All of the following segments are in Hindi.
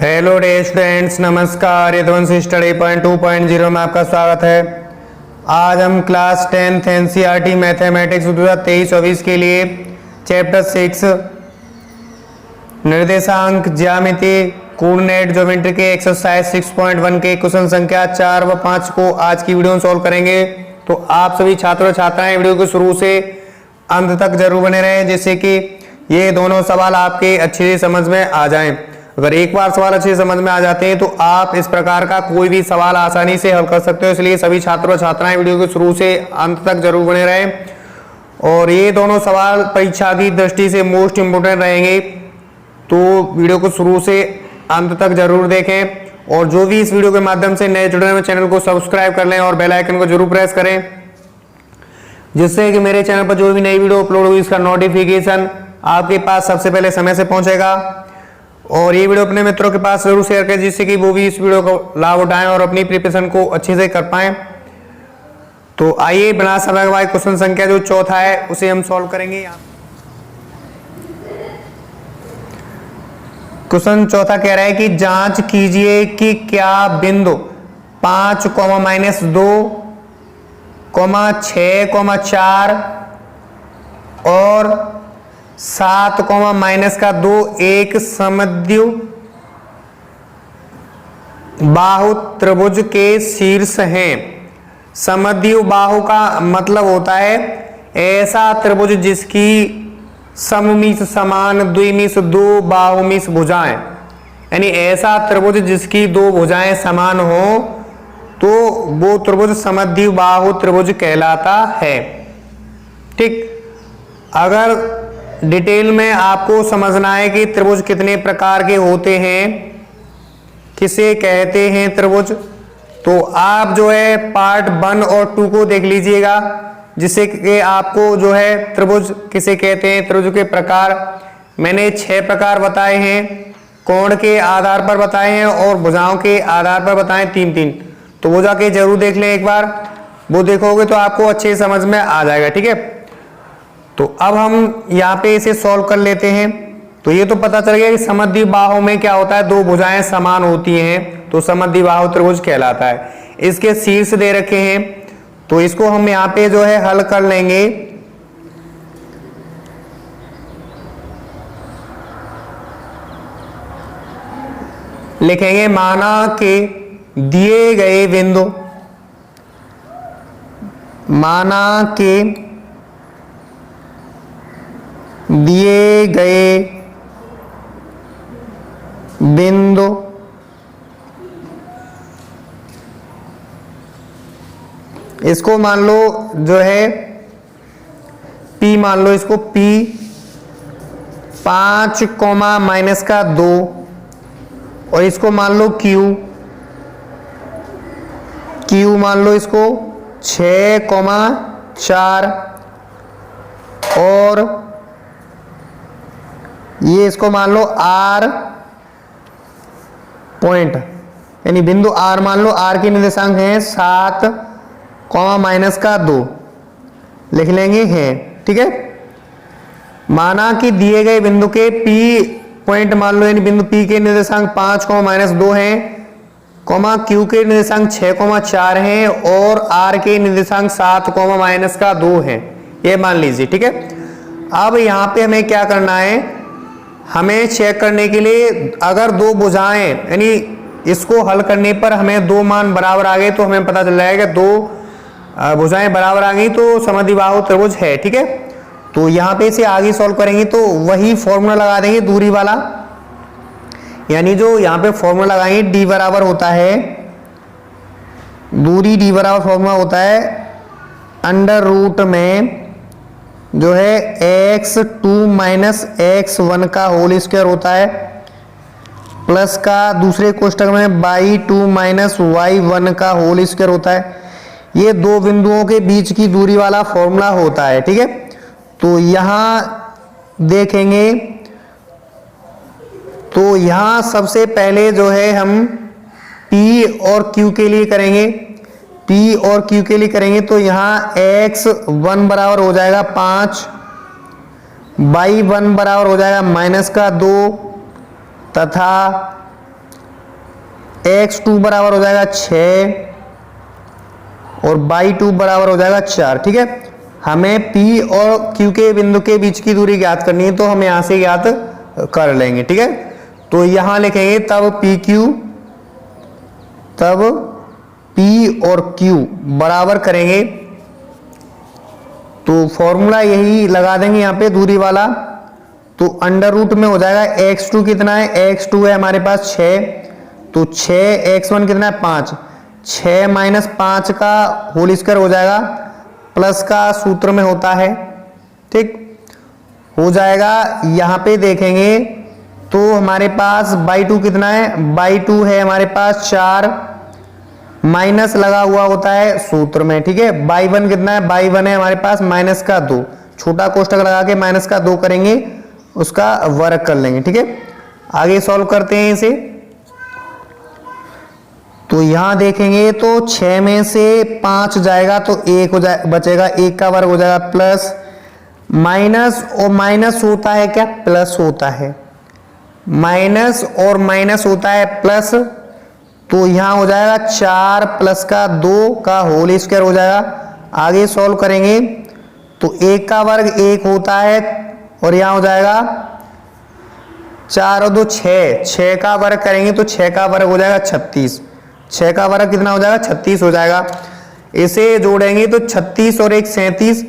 हेलो डे स्टूडेंट्स, नमस्कार। यदवंश स्टडी पॉइंट 2.0 में आपका स्वागत है। आज हम क्लास 10th एनसीईआरटी मैथमेटिक्स 2023-24 के लिए चैप्टर 6 निर्देशांक ज्यामिति कोऑर्डिनेट ज्योमेट्री के एक्सरसाइज 6.1 के क्वेश्चन संख्या 4 व 5 को आज की वीडियो में सॉल्व करेंगे। तो आप सभी छात्र और छात्राएं वीडियो को शुरू से अंत तक जरूर बने रहें, जिससे कि ये दोनों सवाल आपके अच्छे से समझ में आ जाएं। अगर एक बार सवाल अच्छे से समझ में आ जाते हैं तो आप इस प्रकार का कोई भी सवाल आसानी से हल कर सकते हो। इसलिए सभी छात्र और छात्राएं वीडियो को शुरू से अंत तक जरूर बने रहें। और ये दोनों सवाल परीक्षा की दृष्टि से मोस्ट इंपोर्टेंट रहेंगे, तो वीडियो को शुरू से अंत तक जरूर देखें। और जो भी इस वीडियो के माध्यम से नए जुड़े हुए चैनल को सब्सक्राइब कर लें और बेल आइकन को जरूर प्रेस करें, जिससे कि मेरे चैनल पर जो भी नई वीडियो अपलोड होगी इसका नोटिफिकेशन आपके पास सबसे पहले समय से पहुंचेगा। और ये वीडियो अपने मित्रों के पास जरूर शेयर करें, जिससे कि वो भी इस वीडियो को लाभ उठाएं और अपनी प्रिपरेशन को अच्छे से कर पाएं। तो आइए बिना समय गवाए क्वेश्चन संख्या जो चौथा है उसे हम सॉल्व करेंगे। क्वेश्चन चौथा कह रहा है कि जांच कीजिए कि क्या बिंदु 5, -2, 6, 4 और 7, -2 एक समद्विबाहु त्रिभुज के शीर्ष हैं। समद्विबाहु का मतलब होता है ऐसा त्रिभुज जिसकी सममित समान द्विमिष दो बाहुमिष भुजाएं, यानी ऐसा त्रिभुज जिसकी दो भुजाएं समान हो तो वो त्रिभुज समद्विबाहु त्रिभुज कहलाता है। ठीक, अगर डिटेल में आपको समझना है कि त्रिभुज कितने प्रकार के होते हैं, किसे कहते हैं त्रिभुज, तो आप जो है पार्ट 1 और 2 को देख लीजिएगा, जिससे कि आपको जो है त्रिभुज किसे कहते हैं, त्रिभुज के प्रकार मैंने 6 प्रकार बताए हैं। कोण के आधार पर बताए हैं और भुजाओं के आधार पर बताए 3-3। तो वो जाके जरूर देख लें एक बार, वो देखोगे तो आपको अच्छे समझ में आ जाएगा। ठीक है, तो अब हम यहाँ पे इसे सॉल्व कर लेते हैं। तो ये तो पता चल गया कि समद्विबाहु में क्या होता है, दो भुजाएं समान होती हैं तो समद्विबाहु त्रिभुज कहलाता है। इसके शीर्ष दे रखे हैं, तो इसको हम यहाँ पे जो है हल कर लेंगे। लिखेंगे माना के दिए गए बिंदु, माना के दिए गए बिंदु इसको मान लो जो है P, मान लो इसको P 5, -2 और इसको मान लो Q मान लो इसको 6, 4 और ये इसको मान लो R पॉइंट, यानी बिंदु R मान लो। R के निर्देशांक हैं 7, -2 लिख लेंगे हैं। ठीक है, माना कि दिए गए बिंदु के P पॉइंट मान लो, यानी बिंदु P के निर्देशांक 5, -2 हैं, Q के निर्देशांक 6, 4 हैं और R के निर्देशांक 7, -2 हैं। ये मान लीजिए। ठीक है, अब यहां पे हमें क्या करना है, हमें चेक करने के लिए अगर दो भुजाएं, यानी इसको हल करने पर हमें दो मान बराबर आ गए तो हमें पता चल जाएगा दो भुजाएं बराबर आ गई तो समद्विबाहु त्रिभुज है। ठीक है, तो यहाँ पे से आगे सॉल्व करेंगे तो वही फॉर्मूला लगा देंगे दूरी वाला, यानी जो यहाँ पे फॉर्मूला लगाएंगे D बराबर होता है, दूरी D बराबर फॉर्मूला होता है √ में जो है x2 - x1 का होल स्क्वायर होता है, प्लस का दूसरे कोष्टक में y2 - y1 का होल स्क्वायर होता है। ये दो बिंदुओं के बीच की दूरी वाला फॉर्मूला होता है। ठीक है, तो यहां देखेंगे तो यहां सबसे पहले जो है हम P और Q के लिए करेंगे, P और Q के लिए करेंगे तो यहाँ x1 बराबर हो जाएगा 5, y1 बराबर हो जाएगा -2 तथा x2 बराबर हो जाएगा 6 और y2 बराबर हो जाएगा 4। ठीक है, हमें P और Q के बिंदु के बीच की दूरी ज्ञात करनी है, तो हम यहां से ज्ञात कर लेंगे। ठीक है, तो यहां लिखेंगे तब P और Q बराबर करेंगे, तो फॉर्मूला यही लगा देंगे यहाँ पे दूरी वाला। तो अंडर रूट में हो जाएगा x2 कितना है, x2 है हमारे पास 6, तो 6 x1 कितना है 5, 6 माइनस 5 का होल स्क्वायर हो जाएगा, प्लस का सूत्र में होता है। ठीक हो जाएगा। यहाँ पे देखेंगे तो हमारे पास y2 कितना है, y2 है हमारे पास 4, माइनस लगा हुआ होता है सूत्र में। ठीक है, y1 कितना है, y1 है हमारे पास माइनस का 2, छोटा कोष्ठक लगा के माइनस का 2 करेंगे, उसका वर्ग कर लेंगे। ठीक है, आगे सॉल्व करते हैं इसे। तो यहां देखेंगे तो 6 में से 5 जाएगा तो 1 हो जाए बचेगा, 1 का वर्ग हो जाएगा, प्लस माइनस और माइनस होता है क्या, प्लस होता है, माइनस और माइनस होता है प्लस, तो यहां हो जाएगा 4 प्लस का 2 का होल स्क्वायर हो जाएगा। आगे सॉल्व करेंगे तो 1 का वर्ग 1 होता है और यहां हो जाएगा 4 और 2 6, 6 का वर्ग करेंगे तो 6 का वर्ग हो जाएगा 36, 6 का वर्ग कितना हो जाएगा 36 हो जाएगा। इसे जोड़ेंगे तो 36 और 1 37,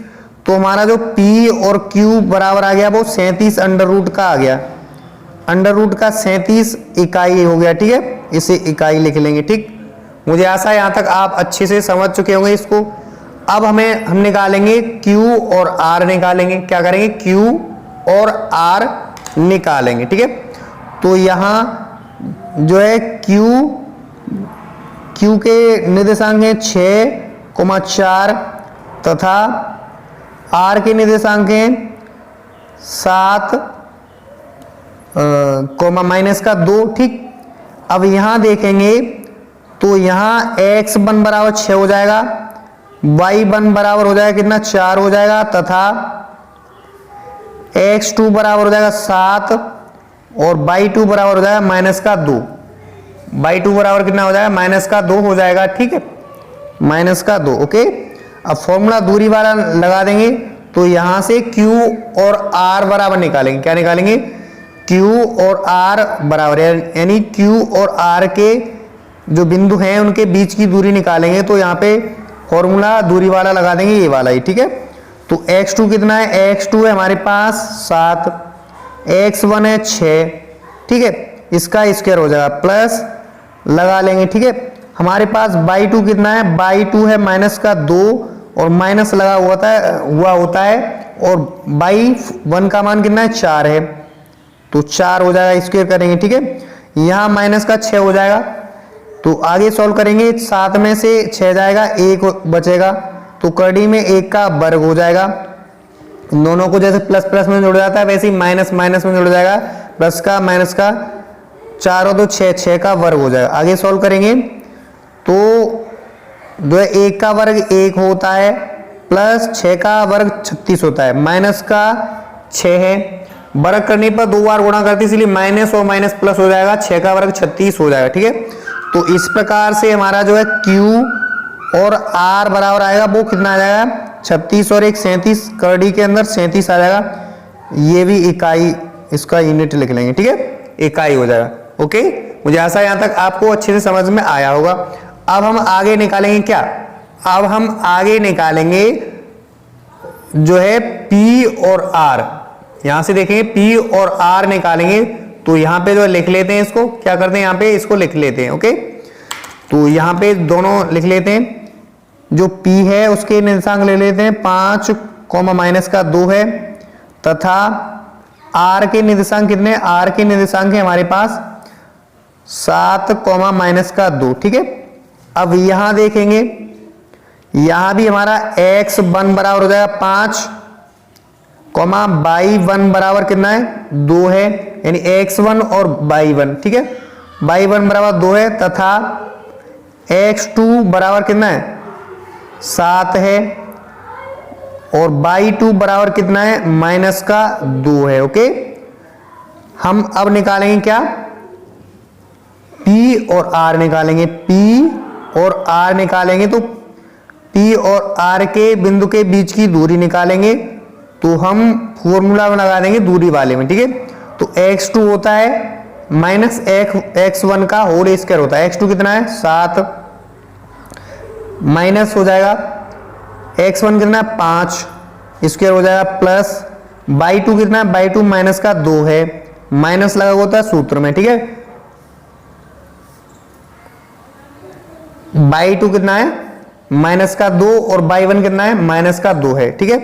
तो हमारा जो P और Q बराबर आ गया वो 37 अंडर रूट का आ गया, अंडर रूट का 37 इकाई हो गया। ठीक है, इसे इकाई लिख लेंगे। ठीक, मुझे आशा है यहां तक आप अच्छे से समझ चुके होंगे इसको। अब हम निकालेंगे Q और R निकालेंगे। क्या करेंगे, Q और R निकालेंगे। ठीक है, तो यहां जो है Q के निर्देशांक हैं 6,4 तथा R के निर्देशांक हैं 7 माइनस का 2। ठीक, अब यहां देखेंगे तो यहां x1 बराबर 6 हो जाएगा, y1 बराबर हो जाएगा कितना 4 हो जाएगा, तथा x2 बराबर हो जाएगा 7 और y2 बराबर हो जाएगा माइनस का 2, y2 बराबर कितना हो जाएगा माइनस का 2 हो जाएगा। ठीक है, माइनस का 2। ओके, अब फॉर्मूला दूरी वाला लगा देंगे, तो यहां से Q और R बराबर निकालेंगे। क्या निकालेंगे, Q और R बराबर, यानी Q और R के जो बिंदु हैं उनके बीच की दूरी निकालेंगे, तो यहाँ पे फॉर्मूला दूरी वाला लगा देंगे, ये वाला ही। ठीक है, तो x2 कितना है, x2 है हमारे पास 7, x1 है 6। ठीक है, इसका स्क्वायर हो जाएगा, प्लस लगा लेंगे। ठीक है, हमारे पास y2 कितना है, y2 है माइनस का 2 और माइनस लगा हुआ होता है और y1 का मान कितना है 4 है, तो 4 हो जाएगा, स्क्वायर करेंगे। ठीक है, यहां माइनस का 6 हो जाएगा, तो आगे सॉल्व करेंगे, 7 में से 6 जाएगा, 1 बचेगा, तो कड़ी में 1 का वर्ग हो जाएगा। दोनों को जैसे प्लस प्लस में जुड़ जाता है वैसे ही माइनस माइनस में जुड़ जाएगा, प्लस का माइनस का, 4 और 2 6, 6 का वर्ग हो जाएगा। आगे सॉल्व करेंगे तो जो है 1 का वर्ग 1 होता है, प्लस 6 का वर्ग 36 होता है, माइनस का 6 है, वर्ग करने पर 2 बार गुणा करते इसलिए माइनस और माइनस प्लस हो जाएगा, 6 का वर्ग 36 हो जाएगा। ठीक है, तो इस प्रकार से हमारा जो है Q और R बराबर आएगा, वो कितना आ जाएगा 36 और 1 37, करड़ी के अंदर 37 आ जाएगा। ये भी इकाई, इसका यूनिट लिख लेंगे। ठीक है, इकाई हो जाएगा। ओके, मुझे आशा है यहां तक आपको अच्छे से समझ में आया होगा। अब हम आगे निकालेंगे क्या, अब हम आगे निकालेंगे जो है P और R। यहां से देखेंगे P और R निकालेंगे, तो यहां पे जो लिख लेते हैं, इसको क्या करते हैं, यहां पे इसको लिख लेते हैं। ओके, तो यहां पे दोनों लिख लेते हैं, जो P है उसके निर्देशांक ले लेते हैं 5, माइनस का 2 है, तथा R के निर्देशांक कितने, R के निर्देशांक है हमारे पास 7, माइनस का 2। ठीक है, अब यहां देखेंगे, यहां भी हमारा x1 बराबर हो जाएगा 5, y1 बराबर कितना है 2 है, यानी x1 और y1। ठीक है, y1 बराबर 2 है, तथा x2 बराबर कितना है 7 है, और y2 बराबर कितना है माइनस का 2 है। ओके, हम अब निकालेंगे क्या, P और R निकालेंगे, P और R निकालेंगे तो P और R के बिंदु के बीच की दूरी निकालेंगे तो हम फॉर्मूला लगा देंगे दूरी वाले में, ठीक है। तो x2 होता है माइनस x1 का होल स्क्वायर होता है। x2 कितना है 7, माइनस हो जाएगा x1 कितना है 5 स्क्वायर हो जाएगा, प्लस बाई 2 कितना है, बाई 2 माइनस का 2 है, माइनस लगा होता है सूत्र में, ठीक है। बाई 2 कितना है माइनस का 2 और बाई 1 कितना है माइनस का 2 है, ठीक है।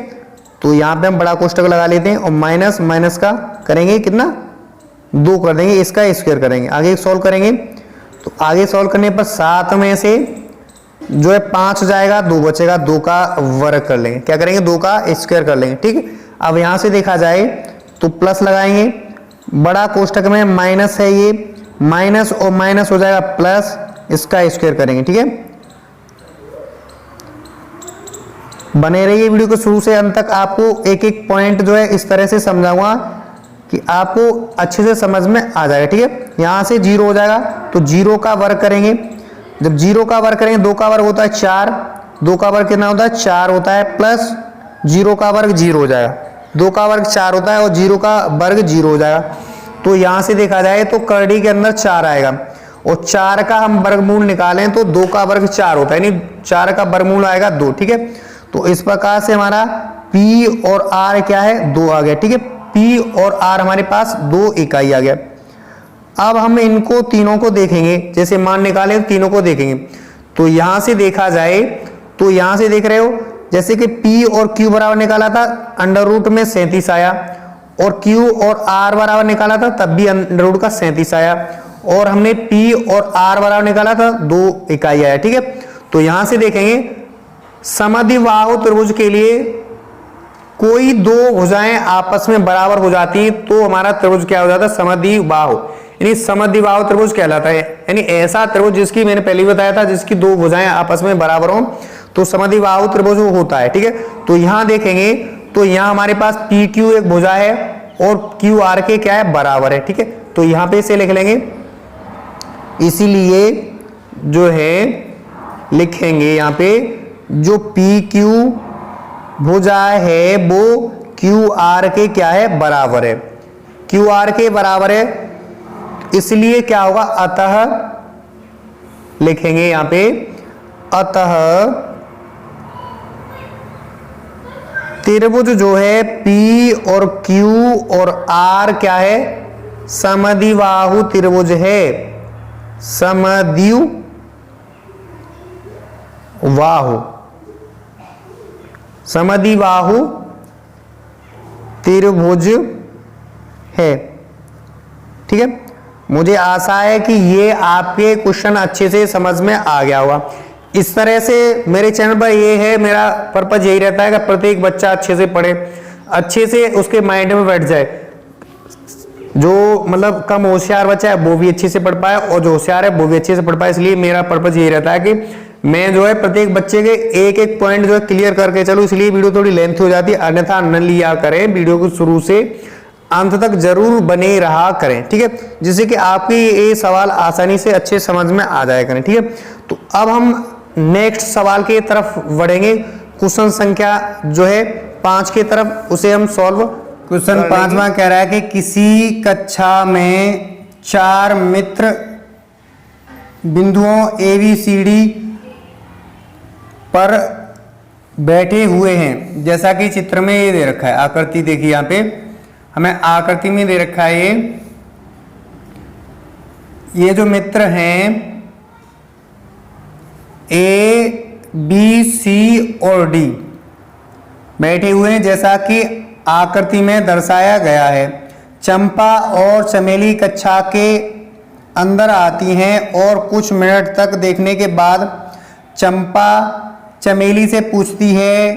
तो यहां पे हम बड़ा कोष्टक लगा लेते हैं और माइनस माइनस का करेंगे कितना 2 कर देंगे, इसका स्क्वायर करेंगे। आगे सॉल्व करेंगे तो आगे सॉल्व करने पर 7 में से जो है 5 जाएगा, 2 बचेगा, 2 का वर्ग कर लेंगे, क्या करेंगे 2 का स्क्वायर कर लेंगे, ठीक है। अब यहां से देखा जाए तो प्लस लगाएंगे, बड़ा कोष्टक में माइनस है, ये माइनस और माइनस हो जाएगा प्लस, इसका स्क्वायर करेंगे, ठीक है। बने रहिए वीडियो को शुरू से अंत तक, आपको एक एक पॉइंट जो है इस तरह से समझाऊंगा कि आपको अच्छे से समझ में आ जाएगा, ठीक है। यहां से 0 हो जाएगा तो 0 का वर्ग करेंगे, जब 0 का वर्ग करेंगे 2 का वर्ग होता है 4, 2 का वर्ग कितना होता है 4 होता है, प्लस 0 का वर्ग 0 हो जाएगा, 2 का वर्ग 4 होता है और 0 का वर्ग 0 हो जाएगा। तो यहां से देखा जाए तो करड़ी के अंदर 4 आएगा और 4 का हम वर्गमूल निकालें तो 2 का वर्ग 4 होता है, यानी 4 का वर्गमूल आएगा 2, ठीक है। तो इस प्रकार से हमारा P और R क्या है 2 आ गया, ठीक है। P और R हमारे पास 2 इकाई आ गया। अब हम इनको तीनों को देखेंगे, जैसे मान निकाले तो तीनों को देखेंगे। तो यहां से देखा जाए तो यहां से देख रहे हो जैसे कि P और Q बराबर निकाला था अंडर रूट में 37 आया, और Q और R बराबर निकाला था तब भी अंडर रूट का 37 आया, और हमने P और R बराबर निकाला था 2 इकाई आया, ठीक है। तो यहां से देखेंगे समद्विबाहु त्रिभुज के लिए कोई 2 भुजाएं आपस में बराबर हो जाती हैं तो हमारा त्रिभुज क्या हो जाता है समद्विबाहु, यानी समद्विबाहु त्रिभुज कहलाता है। यानी ऐसा त्रिभुज जिसकी मैंने पहले बताया था जिसकी 2 भुजाएं आपस में बराबर हो तो समद्विबाहु त्रिभुज होता है, ठीक है। तो यहां देखेंगे तो यहां हमारे पास PQ एक भुजा है और QR के क्या है बराबर है, ठीक है। तो यहां पे इसे लिख लेंगे, इसीलिए जो है लिखेंगे यहां पे जो PQ भुजा है वो QR के क्या है बराबर है, QR के बराबर है, इसलिए क्या होगा अतः लिखेंगे यहां पे, अतः त्रिभुज जो है P और Q और R क्या है समद्विबाहु त्रिभुज है, समद्विबाहु त्रिभुज है, ठीक है। मुझे आशा है कि ये आपके क्वेश्चन अच्छे से समझ में आ गया होगा। इस तरह से मेरे चैनल पर ये है, मेरा पर्पज यही रहता है कि प्रत्येक बच्चा अच्छे से पढ़े, अच्छे से उसके माइंड में बैठ जाए। जो मतलब कम होशियार बच्चा है वो भी अच्छे से पढ़ पाए और जो होशियार है वो भी अच्छे से पढ़ पाए, इसलिए मेरा पर्पज यही रहता है कि मैं जो है प्रत्येक बच्चे के एक एक पॉइंट जो है क्लियर करके चलूं, इसलिए वीडियो थोड़ी लेंथ हो जाती है, अन्यथा न लिया करें, वीडियो को शुरू से अंत तक जरूर बने रहा करें, ठीक है, जिससे कि आपके ये सवाल आसानी से अच्छे समझ में आ जाया करें, ठीक है। तो अब हम नेक्स्ट सवाल की तरफ बढ़ेंगे, क्वेश्चन संख्या जो है 5 की तरफ, उसे हम सॉल्व। क्वेश्चन 5वां कह रहा है कि किसी कक्षा में 4 मित्र बिंदुओं ABCD पर बैठे हुए हैं, जैसा कि चित्र में ये दे रखा है, आकृति देखिए यहाँ पे हमें आकृति में दे रखा है। ये जो मित्र हैं A, B, C और D बैठे हुए हैं, जैसा कि आकृति में दर्शाया गया है। चंपा और चमेली कक्षा के अंदर आती हैं और कुछ मिनट तक देखने के बाद चंपा चमेली से पूछती है,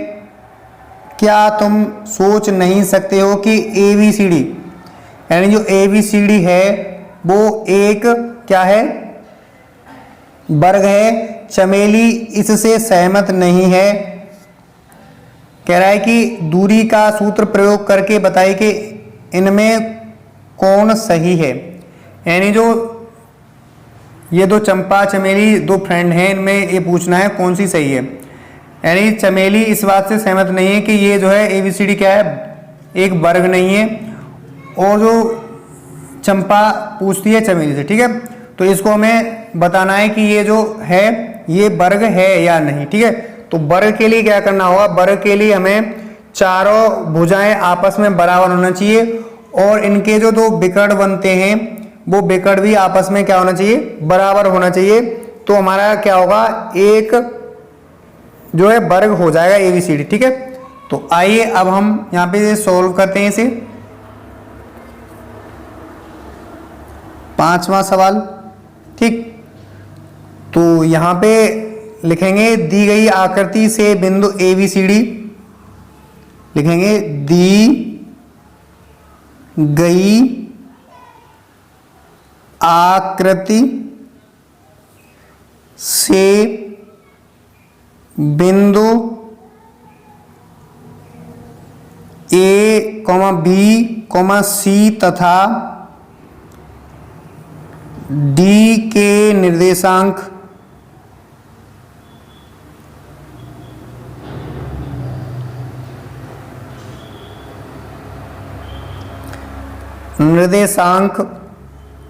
क्या तुम सोच नहीं सकते हो कि ABCD यानी जो ABCD है वो एक क्या है वर्ग है। चमेली इससे सहमत नहीं है, कह रहा है कि दूरी का सूत्र प्रयोग करके बताइए कि इनमें कौन सही है। यानी जो ये दो चंपा चमेली दो फ्रेंड हैं, इनमें ये पूछना है कौन सी सही है। यानी चमेली इस बात से सहमत नहीं है कि ये जो है ABCD क्या है, एक वर्ग नहीं है, और जो चंपा पूछती है चमेली से, ठीक है। तो इसको हमें बताना है कि ये जो है ये वर्ग है या नहीं, ठीक है। तो वर्ग के लिए क्या करना होगा, वर्ग के लिए हमें चारों भुजाएं आपस में बराबर होना चाहिए, और इनके जो दो विकर्ण बनते हैं वो विकर्ण भी आपस में क्या होना चाहिए, बराबर होना चाहिए। तो हमारा क्या होगा, एक जो है वर्ग हो जाएगा ABCD, ठीक है। तो आइए अब हम यहाँ पे सॉल्व करते हैं इसे। 5वां सवाल, ठीक। तो यहाँ पे लिखेंगे दी गई आकृति से बिंदु ABCD, लिखेंगे दी गई आकृति से बिंदु A, B, C तथा D के निर्देशांक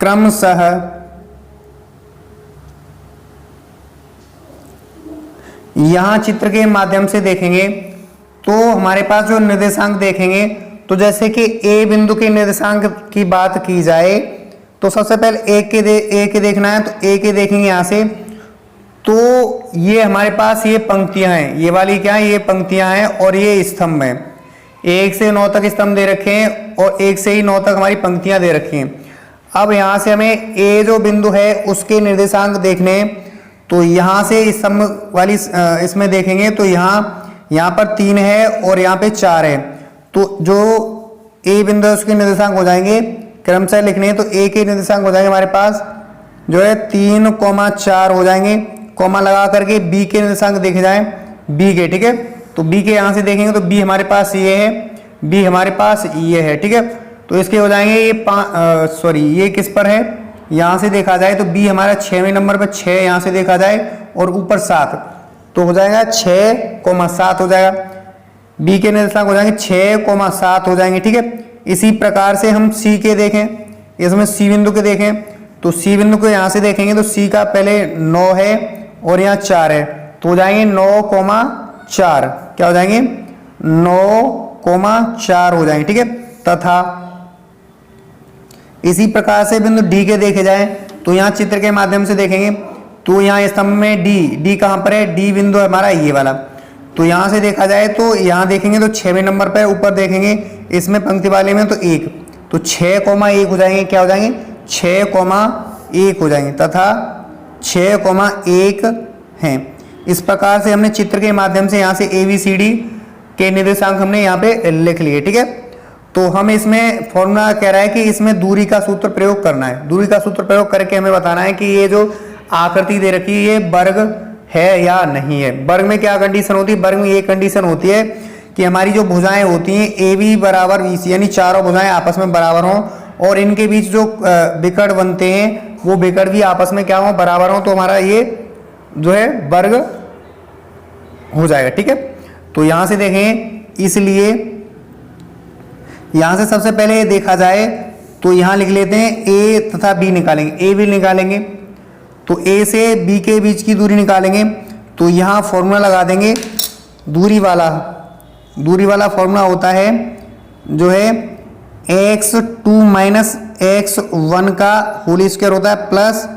क्रमशः यहां चित्र के माध्यम से देखेंगे तो हमारे पास जो निर्देशांक देखेंगे, तो जैसे कि A बिंदु के निर्देशांक की बात की जाए तो सबसे पहले A के देखना है, तो A के देखेंगे यहां से। तो ये हमारे पास ये पंक्तियां हैं, ये वाली क्या है, ये पंक्तियां हैं, और ये स्तंभ है। 1 से 9 तक स्तंभ दे रखे हैं और 1 से ही 9 तक हमारी पंक्तियां दे रखी हैं। अब यहां से हमें A जो बिंदु है उसके निर्देशांक देखने हैं। तो यहां से स्तंभ वाली इसमें देखेंगे तो यहाँ पर 3 है और यहाँ पे 4 है। तो जो A बिंदु है उसके निर्देशांक हो जाएंगे, क्रमशः लिखने हैं तो A के निर्देशांक हो जाएंगे हमारे पास जो है 3,4 हो जाएंगे। कॉमा लगा करके B के निर्देशांक देखे जाए, B के, ठीक है। तो B के यहाँ से देखेंगे तो B हमारे पास ये है, B हमारे पास ये है, ठीक है। तो इसके हो जाएंगे ये ये किस पर है, यहाँ से देखा जाए तो B हमारा 6वें नंबर पर 6 यहाँ से देखा जाए और ऊपर 7, तो हो जाएगा 6,7 हो जाएगा। B के निर्देशांक हो जाएंगे 6,7 हो जाएंगे, ठीक है। इसी प्रकार से हम C के देखें, इसमें C बिंदु के देखें तो C बिंदु को यहाँ से देखेंगे तो C का पहले 9 है और यहाँ 4 है, तो हो जाएंगे 9,4, क्या हो जाएंगे 9,4 हो जाएंगे, ठीक है। तथा इसी प्रकार से बिंदु D के देखे जाए तो यहाँ चित्र के माध्यम से देखेंगे तो यहाँ स्तंभ में D कहाँ पर है, D बिंदु हमारा ये वाला। तो यहाँ से देखा जाए तो यहाँ देखेंगे तो 6वें नंबर पर ऊपर देखेंगे इसमें पंक्ति वाले में तो 1, तो 6,1 हो जाएंगे, क्या हो जाएंगे 6,1 हो जाएंगे तथा 6,1 हैं। इस प्रकार से हमने चित्र के माध्यम से यहाँ से ABCD के निर्देशांक हमने यहाँ पे लिख लिए, ठीक है। तो हम इसमें फॉर्मूला कह रहा है कि इसमें दूरी का सूत्र प्रयोग करना है। दूरी का सूत्र प्रयोग करके हमें बताना है कि ये जो आकृति दे रखी है ये वर्ग है या नहीं है। वर्ग में क्या कंडीशन होती है, वर्ग में ये कंडीशन होती है कि हमारी जो भुजाएं होती हैं AB बराबर BC, यानी चारों भुजाएं आपस में बराबर हों और इनके बीच जो विकर्ण बनते हैं वो विकर्ण भी आपस में क्या हो, बराबर हो, तो हमारा ये जो है वर्ग हो जाएगा, ठीक है। तो यहां से देखें, इसलिए यहां से सबसे पहले देखा जाए तो यहां लिख लेते हैं A तथा B निकालेंगे, A भी निकालेंगे तो A से B के बीच की दूरी निकालेंगे। तो यहां फॉर्मूला लगा देंगे दूरी वाला फॉर्मूला होता है जो है x2 माइनस x1 का होल स्क्वायर होता है प्लस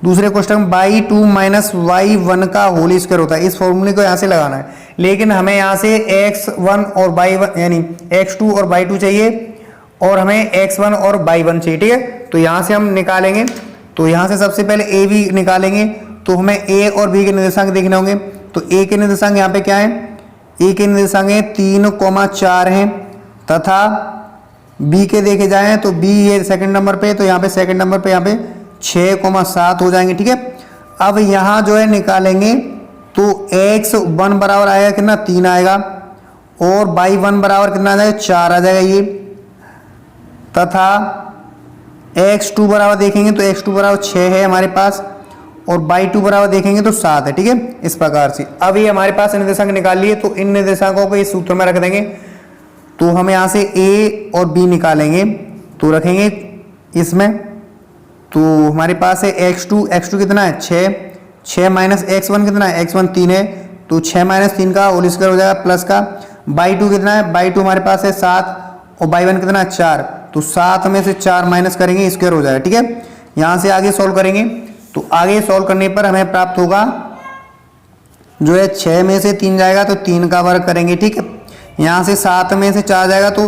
दूसरे क्वेश्चन y2 माइनस y1 का होल स्क्वायर होता है। इस फॉर्मूले को यहाँ से लगाना है, लेकिन हमें यहाँ से x1 और y1 यानी x2 और y2 चाहिए और हमें x1 और y1 चाहिए, ठीक है। तो यहाँ से हम निकालेंगे, तो यहाँ से सबसे पहले a भी निकालेंगे तो हमें a और b के निर्देशांक देखने होंगे। तो a के निर्देशांक यहाँ पे क्या है, a के निर्देशांक है 3,4 हैं तथा b के देखे जाएं तो b ये सेकंड नंबर पे, तो यहाँ पे सेकंड नंबर पे यहाँ पे 6,7 हो जाएंगे, ठीक है। अब यहाँ जो है निकालेंगे तो x1 बराबर आएगा कितना 3 आएगा और y1 बराबर कितना आ जाएगा 4 आ जाएगा ये, तथा x2 बराबर देखेंगे तो x2 बराबर 6 है हमारे पास, और y2 बराबर देखेंगे तो 7 है, ठीक है। इस प्रकार से अब ये हमारे पास निर्देशांक निकाल लिए, तो इन निर्देशांकों को इस सूत्र में रख देंगे। तो हम यहाँ से a और b निकालेंगे, तो रखेंगे इसमें। तो हमारे पास है x2 कितना है 6 माइनस x1 कितना है, x1 3 है, तो 6 माइनस 3 का होल स्क्वायर हो जाएगा प्लस का। y2 कितना है, y2 हमारे पास है 7, और y1 कितना है 4, तो 7 में से 4 माइनस करेंगे स्क्वायर हो जाएगा, ठीक है। यहाँ से आगे सॉल्व करेंगे, तो आगे सॉल्व करने पर हमें प्राप्त होगा जो है 6 में से 3 जाएगा तो 3 का वर्ग करेंगे, ठीक है। यहाँ से 7 में से 4 जाएगा तो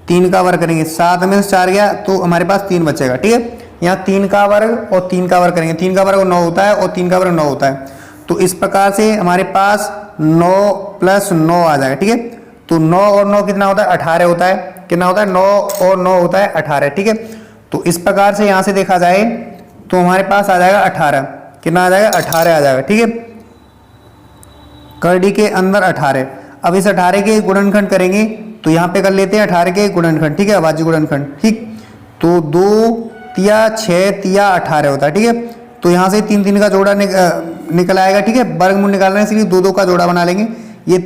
3 का वर्ग करेंगे, 7 में से 4 गया तो हमारे पास 3 बचेगा, ठीक है। यहाँ 3 का वर्ग और 3 का वर्ग करेंगे, 3 का वर्ग 9 होता है और 3 का वर्ग 9 होता है, तो इस प्रकार से हमारे पास 9 प्लस 9 आ जाएगा, ठीक है। तो 9 और 9 कितना होता है 18 होता है, कितना होता है 9 और 9 होता है 18, ठीक है। तो इस प्रकार से यहाँ से देखा जाए तो हमारे पास आ जाएगा 18, कितना आ जाएगा 18 आ जाएगा, ठीक है। करड़ी के अंदर 18। अब इस 18 के गुणनखंड करेंगे, तो यहाँ पे कर लेते हैं 18 के गुणनखंड, ठीक है, अभाज्य गुणनखंड, ठीक। तो 2 तिया 6 तिया 18 होता है, ठीक है। तो यहाँ से 3 का जोड़ा निकल आएगा, ठीक है। वर्गमूल निकालना है इसलिए 2 का जोड़ा बना लेंगे, ये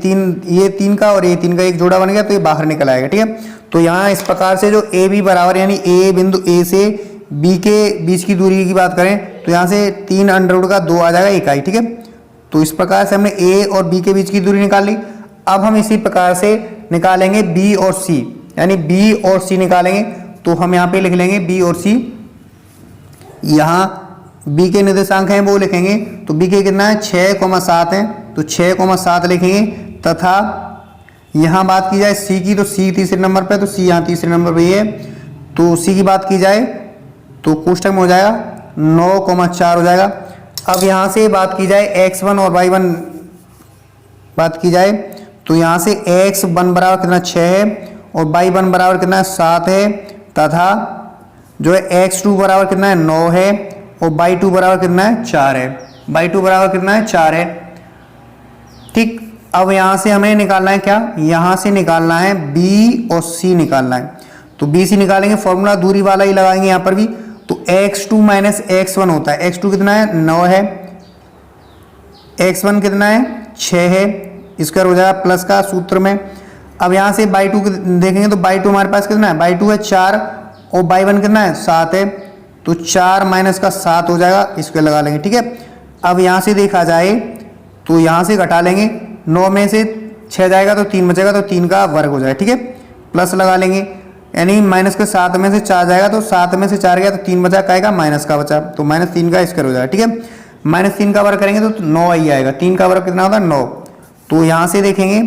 3 का और ये 3 का एक जोड़ा बन गया, तो ये बाहर निकल आएगा, ठीक है। तो यहाँ इस प्रकार से जो ए बी बराबर, यानी ए बिंदु ए से बी के बीच की दूरी की बात करें तो यहाँ से 3 अंडर रूट का 2 आ जाएगा इकाई, ठीक है। तो इस प्रकार से हमने ए और बी के बीच की दूरी निकाल ली। अब हम इसी प्रकार से निकालेंगे बी और सी, यानी बी और सी निकालेंगे। तो हम यहाँ पे लिख लेंगे बी और सी, यहाँ बी के निर्देशांक हैं वो लिखेंगे, तो बी के कितना है 6,7 है, तो 6,7 लिखेंगे। तथा यहाँ बात की जाए सी की, तो सी तीसरे नंबर पे, तो सी यहाँ तीसरे नंबर पे ही है। तो सी की बात की जाए तो कोष्टक में हो जाएगा 9,4 हो जाएगा। अब यहाँ से बात की जाए x1 और y1 बात की जाए, तो यहाँ से x1 बराबर कितना 6 है और y1 बराबर कितना 7 है, तथा जो है x2 बराबर कितना है 9 है और y2 बराबर कितना है 4 है, y2 बराबर कितना है 4 है, ठीक। अब यहाँ से हमें निकालना है क्या, यहाँ से निकालना है b और c निकालना है। तो b c निकालेंगे, फॉर्मूला दूरी वाला ही लगाएंगे यहाँ पर भी। तो x2 माइनस x1 होता है, x2 कितना है 9 है, x1 कितना है 6 है, स्क्वायर हो जाएगा प्लस का सूत्र में। अब यहाँ से y2 देखेंगे तो y2 हमारे पास कितना है, y2 है 4 और y1 कितना है 7 है, तो 4 माइनस का 7 हो जाएगा, स्क्वायर लगा लेंगे, ठीक है। अब यहाँ से देखा जाए तो यहाँ से घटा लेंगे, 9 में से 6 जाएगा तो 3 बचेगा, तो 3 का वर्ग हो जाएगा, ठीक है। प्लस लगा लेंगे, यानी माइनस के 7 में से 4 जाएगा तो 7 में से 4 गया तो 3 बचा, कहेगा माइनस का बचा, तो -3 का स्क्वायर हो जाएगा, ठीक है। -3 का वर्ग करेंगे तो 9 ही आएगा, 3 का वर्ग कितना होता है 9। तो यहाँ से देखेंगे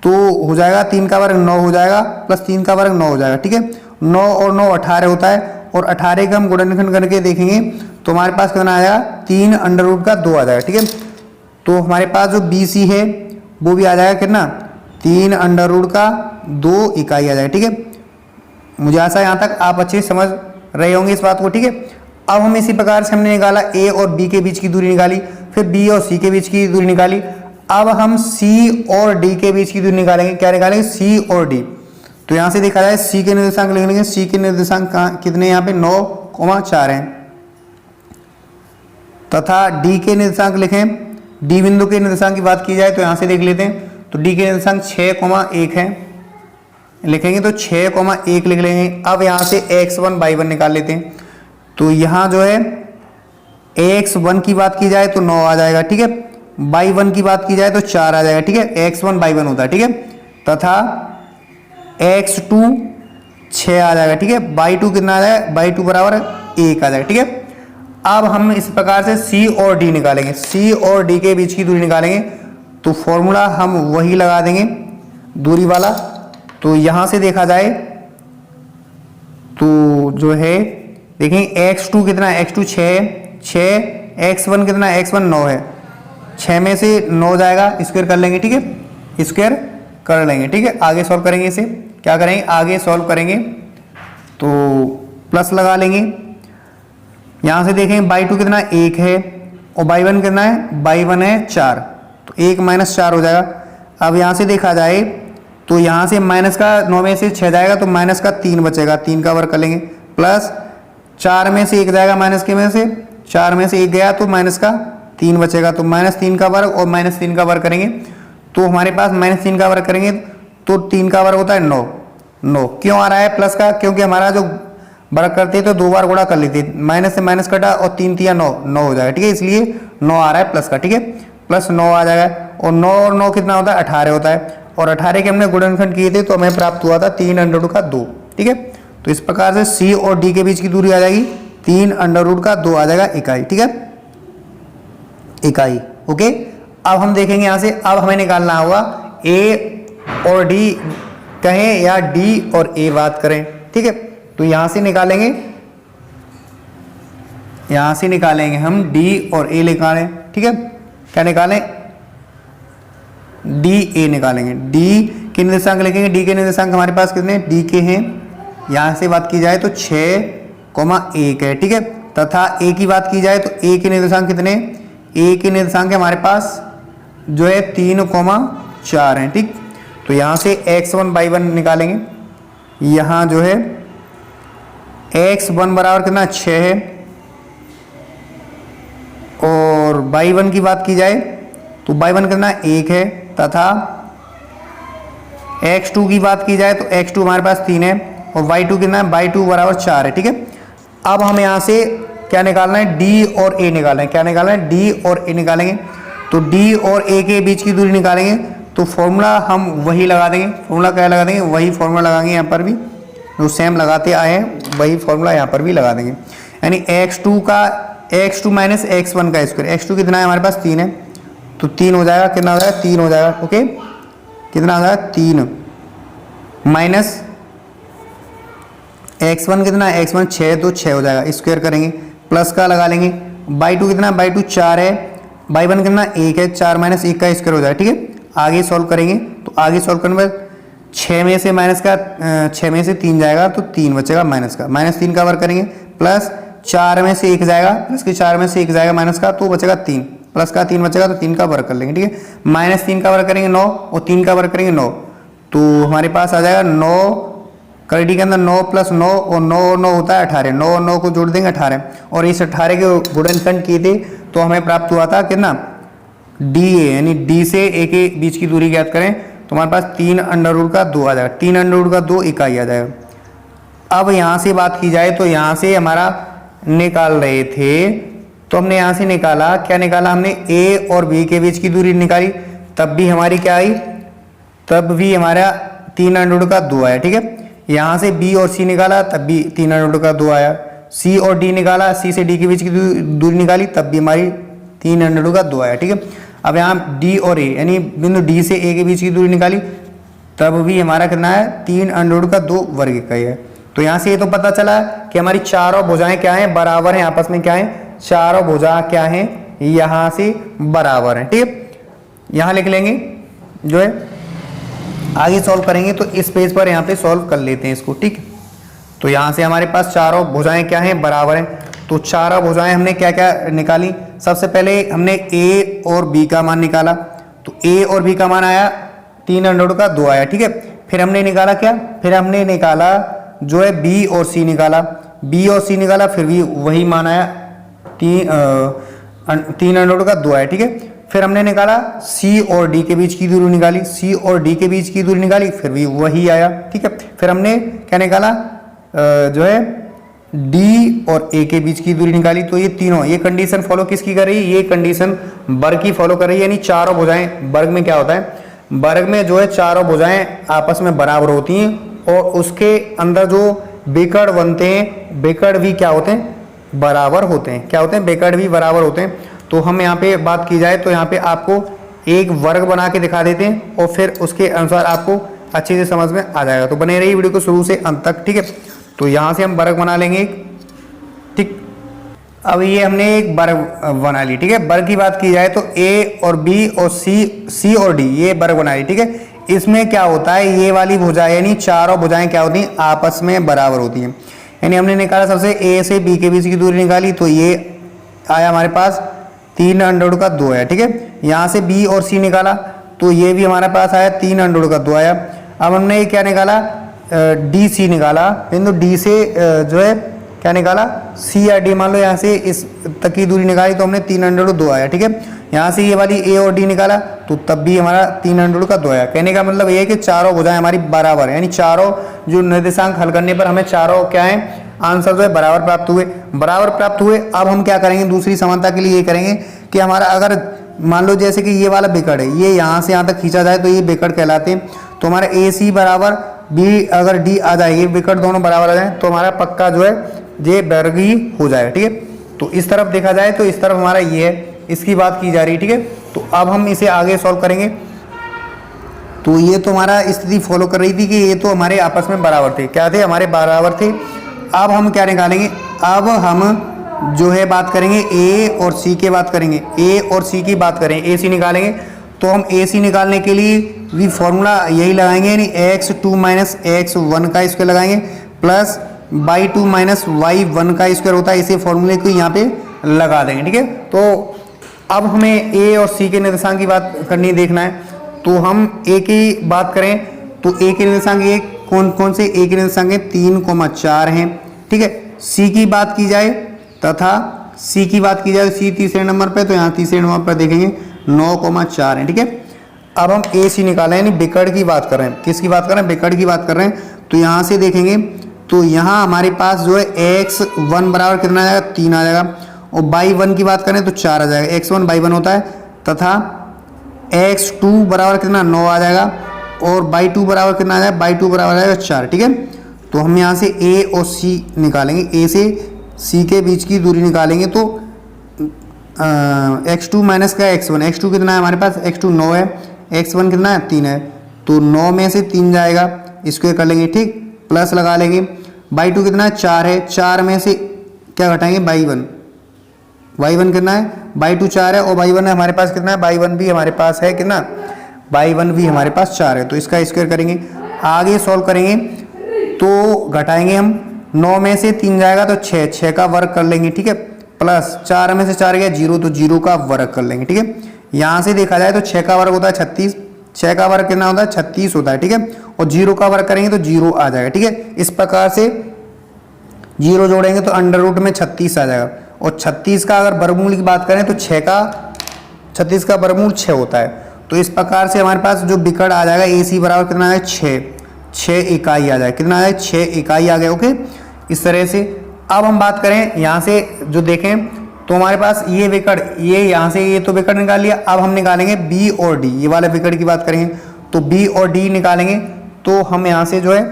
तो हो जाएगा 3 का वर्ग 9 हो जाएगा, प्लस 3 का वर्ग 9 हो जाएगा, ठीक है। 9 और 9 18 होता है, और 18 का हम गुणनखंड करके देखेंगे तो हमारे पास कितना आ जाएगा 3 अंडर रूट का 2 आ जाएगा, ठीक है। तो हमारे पास जो बी सी है वो भी आ जाएगा कितना 3 अंडर रूट का 2 इकाई आ जाएगा, ठीक है। मुझे आशा है यहाँ तक आप अच्छे समझ रहे होंगे इस बात को, ठीक है। अब हम इसी प्रकार से हमने निकाला ए और बी के बीच की दूरी निकाली, फिर बी और सी के बीच की दूरी निकाली। अब हम सी और डी के बीच की दूरी निकालेंगे, क्या निकालेंगे सी और डी। तो यहाँ से देखा जाए सी के निर्देशांक लिख लेंगे, सी के निर्देशांक कितने यहाँ पे 9,4 हैं, तथा डी के निर्देशांक लिखें, डी बिंदु के निर्देशांक की बात की जाए तो यहाँ से देख लेते हैं, तो डी के निर्देशांक 6,1 है, लिखेंगे तो 6,1 लिख लेंगे। अब यहाँ से x1 y1 निकाल लेते हैं, तो यहाँ जो है x1 की बात की जाए तो 9 आ जाएगा, ठीक है। y1 की बात की जाए तो 4 आ जाएगा, ठीक है, x1 y1 होता है, ठीक है। तथा x2 6 आ जाएगा, ठीक है। y2 कितना आ जाएगा, y2 बराबर 1 आ जाएगा, ठीक है। अब हम इस प्रकार से c और d निकालेंगे, c और d के बीच की दूरी निकालेंगे, तो फॉर्मूला हम वही लगा देंगे दूरी वाला। तो यहाँ से देखा जाए तो जो है देखें x2 कितना है, x2 6 है, 6, x1 कितना है, x1 9 है, 6 में से 9 जाएगा, स्क्वायर कर लेंगे, ठीक है, स्क्वायर कर लेंगे, ठीक है। आगे सॉल्व करेंगे, इसे क्या करेंगे आगे सॉल्व करेंगे तो प्लस लगा लेंगे। यहाँ से देखें y2 कितना 1 है और y1 कितना है, y1 है 4, तो 1 माइनस 4 हो जाएगा। अब यहाँ से देखा जाए तो यहाँ से माइनस का 9 में से 6 जाएगा तो माइनस का 3 बचेगा, 3 का वर्ग कर लेंगे, प्लस 4 में से 1 जाएगा माइनस के में से, 4 में से 1 गया तो माइनस का 3 बचेगा, तो -3 का वर्ग और -3 का वर्ग करेंगे तो हमारे पास -3 का वर्ग करेंगे तो 3 का वर्ग होता है 9। 9 क्यों आ रहा है प्लस का, क्योंकि हमारा जो वर्ग करते तो 2 बार गुणा कर लेते, माइनस से माइनस कटा और 3 3 9 9 हो जाएगा, ठीक है, इसलिए 9 आ रहा है प्लस का, ठीक है, प्लस 9 आ जाएगा। और 9 और 9 कितना होता है 18 होता है, और 18 के हमने गुणनखंड किए थे तो हमें प्राप्त हुआ था 3√2, ठीक है। तो इस प्रकार से सी और डी के बीच की दूरी आ जाएगी 3√2 आ जाएगा इकाई, ठीक है, इकाई, ओके। अब हम देखेंगे यहां से, अब हमें निकालना होगा ए और डी कहें या डी और ए बात करें, ठीक है। तो यहां से निकालेंगे, यहां से निकालेंगे हम डी और ए निकालें, ठीक है। क्या निकालें, डी ए निकालेंगे। डी के निर्देशांक लिखेंगे, डी के निर्देशांक हमारे पास कितने डी के हैं, यहां से बात की जाए तो 6,1 है, ठीक है। तथा ए की बात की जाए तो ए के निर्देशांक कितने, ए के निर्देशांक हमारे पास जो है 3,4 है, ठीक। तो यहां से x1 y1 निकालेंगे, यहां जो है x1 बराबर कितना 6 है, और y1 की बात की जाए तो y1 कितना 1 है, तथा x2 की बात की जाए तो x2 हमारे पास 3 है, और y2 कितना है, y2 बराबर 4 है, ठीक है। अब हमें यहाँ से क्या निकालना है, d और a निकालना है। क्या निकालना है, d और a निकालेंगे। तो d और a के बीच की दूरी निकालेंगे तो फॉर्मूला हम वही लगा देंगे। फॉर्मूला क्या लगा देंगे, वही फॉर्मूला लगाएंगे, यहाँ पर भी जो सेम लगाते आए हैं वही फॉर्मूला यहाँ पर भी लगा देंगे। यानी x2 माइनस x1 का स्क्वायर, x2 कितना है हमारे पास 3 है, तो 3 हो जाएगा, कितना हो जाएगा 3 हो जाएगा, ओके, कितना हो जाएगा 3 माइनस x1 कितना है, x1 6 तो 6 हो जाएगा, स्क्वायर करेंगे, प्लस का लगा लेंगे। y2 कितना, y2 4 है, y1 कितना 1 है, 4 माइनस 1 का स्क्वायर हो जाएगा, ठीक है। आगे सॉल्व करेंगे तो आगे सॉल्व करने पर 6 में से माइनस का 6 में से 3 जाएगा तो 3 बचेगा माइनस का, -3 का वर्ग करेंगे, प्लस 4 में से 1 जाएगा, प्लस के 4 में से 1 जाएगा माइनस का तो बचेगा 3, प्लस का 3 बचेगा तो 3 का वर्ग कर लेंगे, ठीक है। -3 का वर्ग करेंगे 9 और 3 का वर्ग करेंगे 9, तो हमारे पास आ जाएगा 9 कड़ी के अंदर 9 + 9 और 9 और 9 होता है 18, 9 और 9 को जोड़ देंगे 18, और इस 18 के गुणनखंड किए थे तो हमें प्राप्त हुआ था कितना डी ए, यानी डी से ए के बीच की दूरी ज्ञात करें तो हमारे पास 3√2 आ जाएगा, 3√2 इकाई आ जाएगा। अब यहाँ से बात की जाए तो यहाँ से हमारा निकाल रहे थे तो हमने यहाँ से निकाला, क्या निकाला हमने, ए और बी के बीच की दूरी निकाली, तब भी हमारी क्या आई, तब भी हमारा 3√2 आया, ठीक है। यहाँ से बी और सी निकाला तब भी 3√2 आया, सी और डी निकाला, सी से डी के बीच की दूरी निकाली तब भी हमारी 3√2 आया, ठीक है। अब यहाँ डी और ए यानी बिंदु डी से ए के बीच की दूरी निकाली तब भी हमारा कितना है 3√2 वर्ग इकाई है। तो यहाँ से ये तो पता चला कि हमारी चारों भुजाएं क्या हैं, बराबर हैं, आपस में क्या हैं, चारों भुजा क्या हैं, यहाँ से बराबर हैं, ठीक है। यहाँ लिख लेंगे जो है, आगे सॉल्व करेंगे तो इस पेज पर यहाँ पे सॉल्व कर लेते हैं इसको, ठीक है। तो यहाँ से हमारे पास चारों भुजाएं क्या हैं, बराबर हैं। तो चारों भुजाएं हमने क्या क्या निकाली, सबसे पहले हमने ए और बी का मान निकाला, तो ए और बी का मान आया 3√2 आया, ठीक है। फिर हमने निकाला क्या, फिर हमने निकाला जो है बी और सी निकाला, बी और सी निकाला, फिर भी वही मान आया 3√2 आया, ठीक है। फिर हमने निकाला सी और डी के बीच की दूरी निकाली, सी और डी के बीच की दूरी निकाली, फिर भी वही आया, ठीक है। फिर हमने क्या निकाला, जो है डी और ए के बीच की दूरी निकाली, तो ये तीनों, ये कंडीशन फॉलो किसकी कर रही है, ये कंडीशन वर्ग की फॉलो कर रही है, यानी चारों भुजाएं, वर्ग में क्या होता है, वर्ग में जो है चारों भुजाएं आपस में बराबर होती हैं और उसके अंदर जो बेकड़ बनते हैं, बेकड़ भी क्या होते हैं, बराबर होते हैं, क्या होते हैं, बेकड़ भी बराबर होते हैं। तो हम यहाँ पे बात की जाए तो यहाँ पे आपको एक वर्ग बना के दिखा देते हैं और फिर उसके अनुसार आपको अच्छे से समझ में आ जाएगा। तो बने रहिए वीडियो को शुरू से अंत तक, ठीक है। तो यहाँ से हम वर्ग बना लेंगे एक, ठीक। अब ये हमने एक वर्ग बना ली, ठीक है। वर्ग की बात की जाए तो ए और बी और सी और डी, ये वर्ग बना ली, ठीक है। इसमें क्या होता है, ये वाली भुजाएं यानी चारों भुजाएं क्या होती हैं, आपस में बराबर होती हैं। यानी हमने निकाला सबसे ए से बी के बीच की दूरी निकाली, तो ये आया हमारे पास 3√2 है, ठीक है। यहाँ से बी और सी निकाला तो ये भी हमारे पास आया 3√2 आया। अब हमने क्या निकाला, डी सी निकाला, बिंदु डी से जो है क्या निकाला, सी या डी। मान लो यहाँ से इस तक की दूरी निकाली तो हमने 3√2 आया, ठीक है। यहाँ से ये वाली ए और डी निकाला तो तब भी हमारा 3√2 आया। कहने का मतलब ये है कि चारों भुजाएं हमारी बराबर है, यानी चारों जो निर्देशांक हल करने पर हमें चारों क्या है आंसर जो है बराबर प्राप्त हुए, बराबर प्राप्त हुए। अब हम क्या करेंगे, दूसरी समानता के लिए ये करेंगे कि हमारा अगर मान लो जैसे कि ये वाला विकर्ण है, ये यहाँ से यहाँ तक खींचा जाए तो ये विकर्ण कहलाते हैं। तो हमारा ए सी बराबर बी अगर डी आ जाए, ये विकर्ण दोनों बराबर आ जाए तो हमारा पक्का जो है ये वर्ग ही हो जाएगा, ठीक है। तो इस तरफ देखा जाए तो इस तरफ हमारा ये है, इसकी बात की जा रही है, ठीक है। तो अब हम इसे आगे सॉल्व करेंगे। तो ये तो हमारा स्थिति फॉलो कर रही थी कि ये तो हमारे आपस में बराबर थे, क्या थे, हमारे बराबर थे। अब हम क्या निकालेंगे, अब हम जो है बात करेंगे ए और सी की बात करेंगे, ए और सी की बात करें, ए सी निकालेंगे। तो हम ए सी निकालने के लिए भी फॉर्मूला यही लगाएंगे, यानी x2 माइनस x1 का स्क्वायर लगाएंगे प्लस y2 माइनस y1 का स्क्वायर होता है, इसे फॉर्मूले को यहाँ पे लगा देंगे, ठीक है। तो अब हमें ए और सी के निर्देशांक की बात करनी देखना है। तो हम ए की बात करें तो ए के निर्देशांक ये कौन कौन से, ए के निर्देशांक 3,4 हैं, ठीक है। सी की बात की जाए तथा सी की बात की जाए, सी तीसरे नंबर पे, तो यहाँ तीसरे नंबर पर देखेंगे 9,4 है, ठीक है। अब हम ए सी निकालें, यानी विकर्ण की बात कर रहे हैं, किसकी बात कर रहे हैं, विकर्ण की बात कर रहे हैं। तो यहाँ से देखेंगे तो यहाँ हमारे पास जो है x1 बराबर कितना आ जाएगा, 3 आ जाएगा। और y1 की बात करें तो 4 आ जाएगा, x1 y1 होता है। तथा x2 बराबर कितना 9 आ जाएगा और y2 बराबर कितना आ जाएगा, y2 बराबर आ जाएगा 4, ठीक है। तो हम यहाँ से a और c निकालेंगे, a से c के बीच की दूरी निकालेंगे। तो x2 माइनस का x1, x2 कितना है हमारे पास, x2 9 है, x1 कितना है 3 है। तो 9 में से 3 जाएगा, स्क्वायर कर लेंगे, ठीक, प्लस लगा लेंगे। y2 कितना है 4 है, 4 में से क्या घटाएंगे y1, y1 कितना है, y2 4 है और y1 है हमारे पास कितना है, y1 भी हमारे पास है कितना, y1 भी हमारे पास 4 है। तो इसका स्क्वायर करेंगे, आगे सॉल्व करेंगे तो घटाएंगे हम, 9 में से 3 जाएगा तो 6, 6 का वर्ग कर लेंगे, ठीक है, प्लस 4 में से 4 गया 0 तो 0 का वर्ग कर लेंगे, ठीक है। यहाँ से देखा जाए तो 6 का वर्ग होता है 36, 6 का वर्ग कितना होता है 36 होता है, ठीक है। और 0 का वर्ग करेंगे तो 0 आ जाएगा, ठीक है। इस प्रकार से 0 जोड़ेंगे तो अंडर रूट में 36 आ जाएगा। और 36 का अगर वर्गमूल की बात करें तो 36 का वर्गमूल 6 होता है। तो इस प्रकार से हमारे पास जो विकर्ण आ जाएगा ए सी बराबर कितना है 6 इकाई आ जाएगा, कितना आ जाएगा 6 इकाई आ गया, ओके। इस तरह से अब हम बात करें यहाँ से जो देखें तो हमारे पास ये विकर्ण, ये यहाँ से ये तो विकर्ण निकाल लिया। अब हम निकालेंगे बी और डी, ये वाले विकर्ण की बात करेंगे तो बी और डी निकालेंगे। तो हम यहाँ से जो है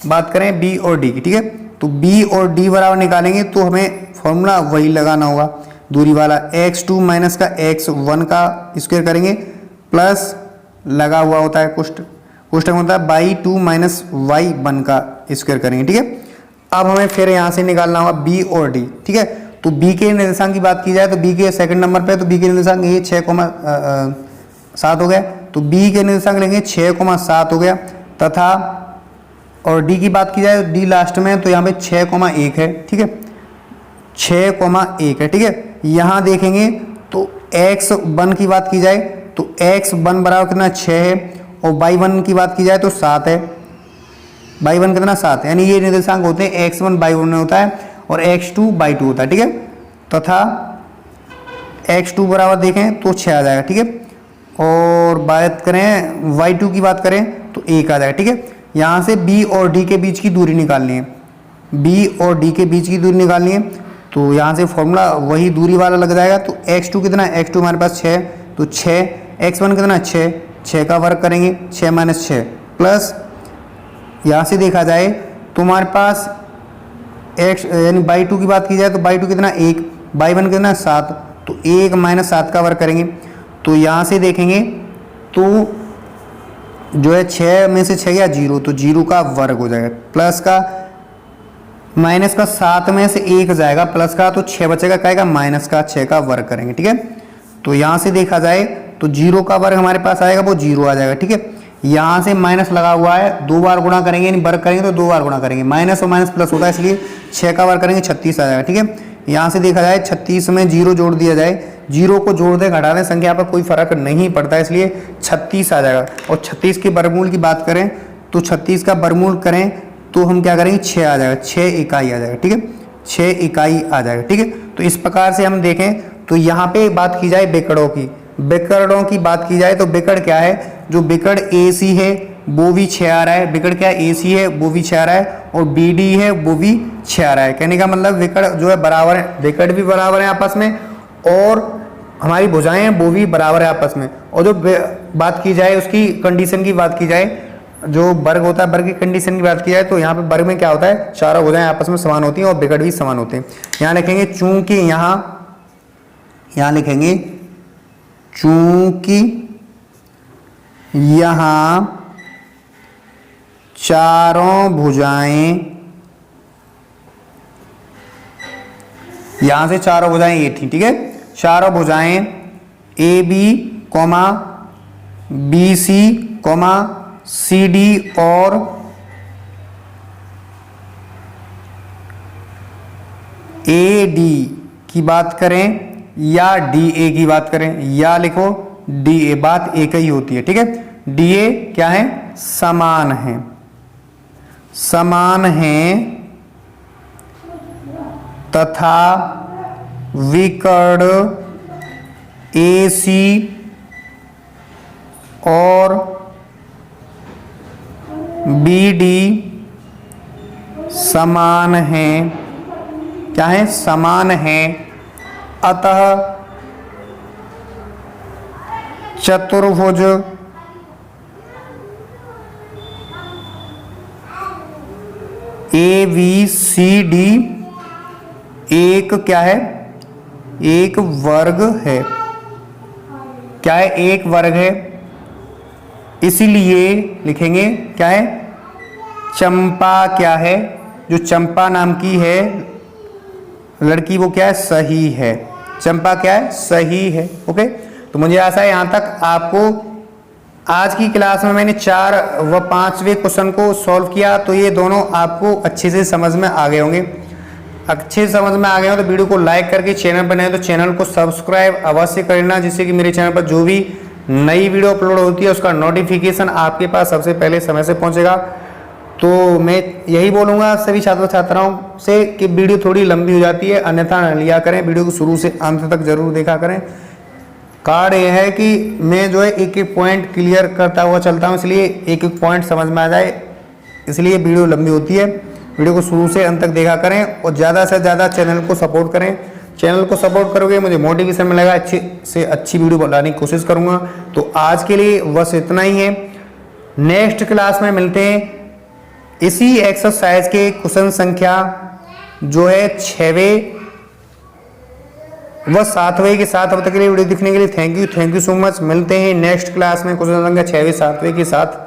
बात करें बी और डी की, ठीक है। तो बी और डी बराबर निकालेंगे तो हमें फॉर्मूला वही लगाना होगा, दूरी वाला x2 माइनस का x1 का स्क्वायर करेंगे प्लस लगा हुआ होता है कोष्टक होता है y2 माइनस y1 का स्क्वायर करेंगे, ठीक है। अब हमें फिर यहाँ से निकालना होगा बी और डी, ठीक है। तो बी के निर्देशांक की बात की जाए तो बी के सेकंड नंबर पे, तो बी के निर्देशांक ये 6,7 हो गया। तो बी के निर्देशांक लेंगे 6,7 हो गया। तथा और डी की बात की जाए तो डी लास्ट में है तो यहाँ पे 6,1 है, ठीक है, 6,1 है, ठीक है। यहाँ देखेंगे तो x1 की बात की जाए तो x1 बराबर कितना 6 है और y1 की बात की जाए तो 7 है, y1 कितना 7 है, यानी ये निर्देशांक होते हैं x1 y1 में होता है और x2 y2 होता है, ठीक है। तथा x2 बराबर देखें तो 6 आ जाएगा, ठीक है। और बात करें y2 की बात करें तो 1 आ जाएगा, ठीक है। यहाँ से b और d के बीच की दूरी निकालनी है, b और d के बीच की दूरी निकालनी है। तो यहाँ से फॉर्मूला वही दूरी वाला लग जाएगा। तो x2 कितना है, x2 हमारे पास 6, तो 6, x1 कितना 6 का वर्ग करेंगे 6 माइनस 6 प्लस यहाँ से देखा जाए तो हमारे पास x यानी y2 की बात की जाए तो y2 कितना 1, y1 कितना 7, तो 1 माइनस 7 का वर्ग करेंगे। तो यहाँ से देखेंगे तो जो है 6 में से 6 गया 0 तो 0 का वर्ग हो जाएगा, प्लस का माइनस का 7 में से 1 जाएगा प्लस का, तो 6 बचेगा, क्या आएगा माइनस का 6 का वर्ग करेंगे, ठीक है। तो यहाँ से देखा जाए तो 0 का वर्ग हमारे पास आएगा वो 0 आ जाएगा, ठीक है। यहाँ से माइनस लगा हुआ है, 2 बार गुणा करेंगे, यानी वर्ग करेंगे तो 2 बार गुणा करेंगे, माइनस और माइनस प्लस होता है, इसलिए 6 का वर्ग करेंगे 36 आ जाएगा, ठीक है। यहाँ से देखा जाए 36 में 0 जोड़ दिया जाए, 0 को जोड़ दे घटा दें, संख्या पर कोई फर्क नहीं पड़ता है, इसलिए 36 आ जाएगा। और 36 के वर्गमूल की बात करें तो 36 का वर्गमूल करें तो हम क्या करेंगे 6 आ जाएगा, 6 इकाई आ जाएगा, ठीक है। 6 इकाई आ जाएगा। ठीक है, तो इस प्रकार से हम देखें तो यहाँ पे बात की जाए बेकड़ों की, बेकड़ों की बात की जाए तो बेकड़ क्या है, जो बेकड़ AC है वो भी 6 आ रहा है, बेकड़ क्या है AC है वो भी 6 आ रहा है, और BD है वो भी 6 आ रहा है। कहने का मतलब बेकड़ जो है बराबर है, बेकड़ भी बराबर है आपस में, और हमारी भुजाएं हैं वो भी बराबर है आपस में। और जो बात की जाए उसकी कंडीशन की बात की जाए, जो वर्ग होता है वर्ग की कंडीशन की बात की जाए तो यहाँ पे वर्ग में क्या होता है, चारों भुजाएं आपस में समान होती हैं और बेकड़ भी समान होते हैं। यहाँ लिखेंगे चूंकि यहाँ लिखेंगे चूंकि यहाँ चारों भुजाएं, यहां से चारों भुजाएं ये थी। ठीक है, चारों भुजाएं AB, BC, CD और AD की बात करें या DA की बात करें, या लिखो DA, बात एक ही होती है। ठीक है, DA क्या है, समान है, समान है तथा विकर्ण AC और BD समान है, क्या है, समान है, अतः चतुर्भुज ABCD एक क्या है, एक वर्ग है, क्या है, एक वर्ग है। इसीलिए लिखेंगे क्या है, चंपा क्या है, जो चंपा नाम की है लड़की वो क्या है, सही है, चंपा क्या है, सही है। ओके, तो मुझे आशा है यहां तक आपको आज की क्लास में मैंने 4 व 5वें क्वेश्चन को सॉल्व किया, तो ये दोनों आपको अच्छे से समझ में आ गए होंगे। अच्छे समझ में आ गए हो तो वीडियो को लाइक करके चैनल पर नए तो चैनल को सब्सक्राइब अवश्य करना, जिससे कि मेरे चैनल पर जो भी नई वीडियो अपलोड होती है उसका नोटिफिकेशन आपके पास सबसे पहले समय से पहुंचेगा। तो मैं यही बोलूँगा सभी छात्र छात्राओं से कि वीडियो थोड़ी लंबी हो जाती है, अन्यथा न लिया करें, वीडियो को शुरू से अंत तक जरूर देखा करें। कार्ड यह है कि मैं जो है एक एक पॉइंट क्लियर करता हुआ चलता हूँ, इसलिए एक एक पॉइंट समझ में आ जाए, इसलिए वीडियो लंबी होती है। वीडियो को शुरू से अंत तक देखा करें और ज़्यादा से ज़्यादा चैनल को सपोर्ट करें। चैनल को सपोर्ट करोगे मुझे मोटिवेशन मिलेगा, अच्छी से अच्छी वीडियो बनाने की कोशिश करूँगा। तो आज के लिए बस इतना ही है, नेक्स्ट क्लास में मिलते हैं। इसी एक्सरसाइज के क्वेश्चन संख्या जो है 6वें व 7वें के साथ। अब तक के लिए वीडियो देखने के लिए थैंक यू सो मच। मिलते हैं नेक्स्ट क्लास में क्वेश्चन संख्या 6वें 7वें के साथ।